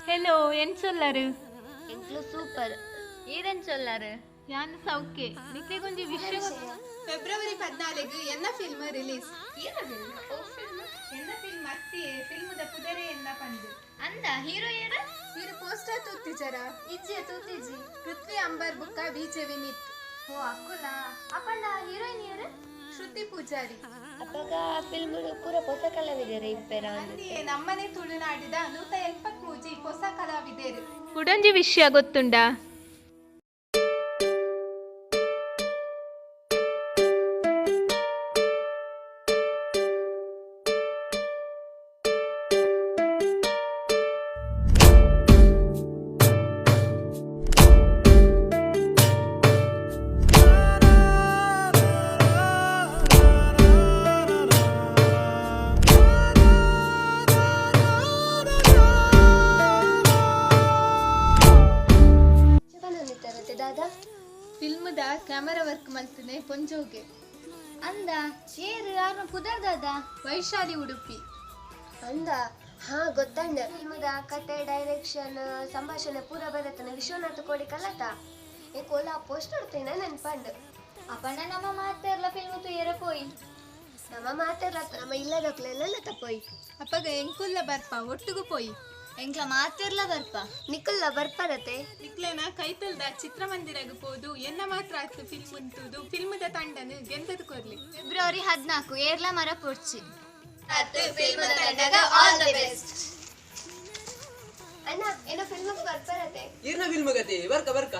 hello N ചൊല്ലാറ് എങ്കിലും super ഈരൻ ചൊല്ലാറ് ഞാൻ സൗഖ്യ നിക്ക് കൊഞ്ച് വിഷയം ഫെബ്രുവരി 14 ಎನ್ನ ಫಿಲ್ಮ್ ರಿಲೀಸ್ ಎನ್ನ ಫಿಲ್ಮ್ ಅತ್ತಿಯೇ ಫಿಲ್ಮದ ಪುದರೆ ಎನ್ನ ಪಂಡು ಅಂದ ಹೀರೋ ಏನ ಇರು ಪೋಸ್ಟರ್ ತೂತಿಜರ ಇಜ್ಜೆ ತೂತಿಜಿ ಪೃಥ್ವಿ ಅಂಬರ್ ಬುಕ್ಕ ವಿಜೆ ವಿನೀತ್ ಓ ಅಕ್ಕುಲ ಅಪ್ಪಂಡ ಹೀರೋಯಿನ್ ಯಾರು ಶ್ರುತಿ ಪೂಜಾರಿ ಅಪ್ಪಗ ಫಿಲ್ಮ್ ಪೂರ ಹೊಸ ಕಲಾವಿದರು ಇಪ್ಪೇರ ಅಲ್ಲಿಯೇ ನಮ್ಮನೆ ತುಳುನಾಡಿದ 173 ಹೊಸ ಕಲಾವಿದರು ಕುಡಂಜಿ ವಿಷಯ ಗೊತ್ತುಂಡಾ ಫಿಲ್ಮದ ಕ್ಯಾಮರಾ ವರ್ಕ್ ಮಲ್ತನೆ ಪೊಂಜೋಗೆ ಅಂದ ಏರು ಯಾರು ಪುದರ್ದಾದ ವೈಶಾಲಿ ಉಡುಪಿ ಅಂದ ಹಾ ಗೊತ್ತಂಡ ಫಿಲ್ಮದ ಕತೆ ಡೈರೆಕ್ಷನ್ ಸಂಭಾಷಣೆ ಪೂರ ಬರತ್ತನ ವಿಶ್ವನಾಥ್ ಕೋಡಿ ಕಲತ ಏ ಕೋಲ ಪೋಸ್ಟ್ ಹೊಡ್ತೇನೆ ನೆನ್ಪಂಡ್ ಅಪ್ಪಣ್ಣ ನಮ್ಮ ಮಾತಾರ್ಲ ಫಿಲ್ಮ್ ತುಯರ ಪೋಯಿ ನಮ್ಮ ಮಾತಾರ್ಲ ನಮ್ಮ ಇಲ್ಲದಕ್ಲೆಲ್ಲ ತಪ್ಪೋಯಿ ಅಪ್ಪಗ ಎಂಕುಲ್ಲ ಬರ್ಪ ಒಟ್ಟುಗು ಪೋಯಿ ಎಂಕ್ಲ ಮಾತಾರ್ಲ ಬರ್ಪ ನಿಕ್ಕುಲ್ಲ ಬರ್ಪರತೆ ನಿಕ್ಲೆನ ಕೈತಲ್ದ ಚಿತ್ರಮಂದಿರಗ ಪೋದು ಎನ್ನ ಮಾತ್ರ ಆತು ಫಿಲ್ಮ್ ಉಂಟುದು ಫಿಲ್ಮದ ತಂಡನು ಗೆಂದದು ಕೊರ್ಲಿ ಫೆಬ್ರವರಿ 14 ಏರ್ಲ ಮರ ಪೊಡ್ಚಿ ಫಿಲ್ಮದ ತಂಡಗ ಆಲ್ ದಿ ಬೆಸ್ಟ್ ಅಣ್ಣ ಏನೋ ಫಿಲ್ಮ್ ಬರ್ಪರತೆ ಇರ್ನ ಫಿಲ್ಮ್ ಗತಿ ಬರ್ಕ